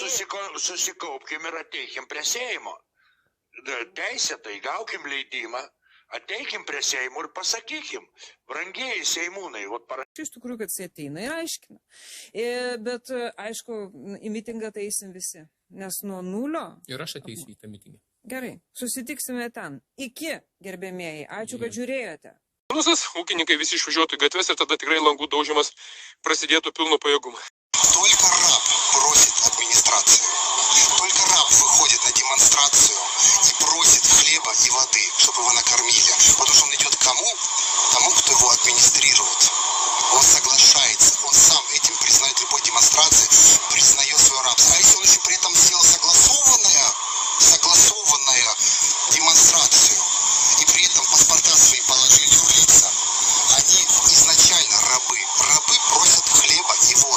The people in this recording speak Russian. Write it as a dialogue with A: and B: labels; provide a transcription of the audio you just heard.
A: susikaupkim ir ateikim prie Seimo. Teisėtai gaukim leidimą, ateikim prie Seimo ir pasakykim, brangieji Seimūnai.
B: Iš tikrųjų, kad jis ateina ir aiškina. Bet, aišku, į mitingą tai eisim visi. Nes nuo nulio...
C: Ir aš ateisiu į tą mitingą.
B: Gerai, susitiksime ten. Iki, gerbėmieji. Ačiū, kad žiūrėjote.
C: Ūkininkai visi išvažiuotų į gatves ir tada tikrai langų daužimas prasidėtų pilnu pajėgumu.
D: Только раб просит администрацию. Только раб выходит на демонстрацию и просит хлеба и воды, чтобы его накормили. Потому что он идет к кому? Тому, кто его администрирует. Он соглашается, он сам этим признает любой демонстрации, признает свое рабство. А если он еще при этом сделал согласованную демонстрацию, и при этом паспорта свои положили в лица, они изначально рабы. Рабы просят хлеба и воды.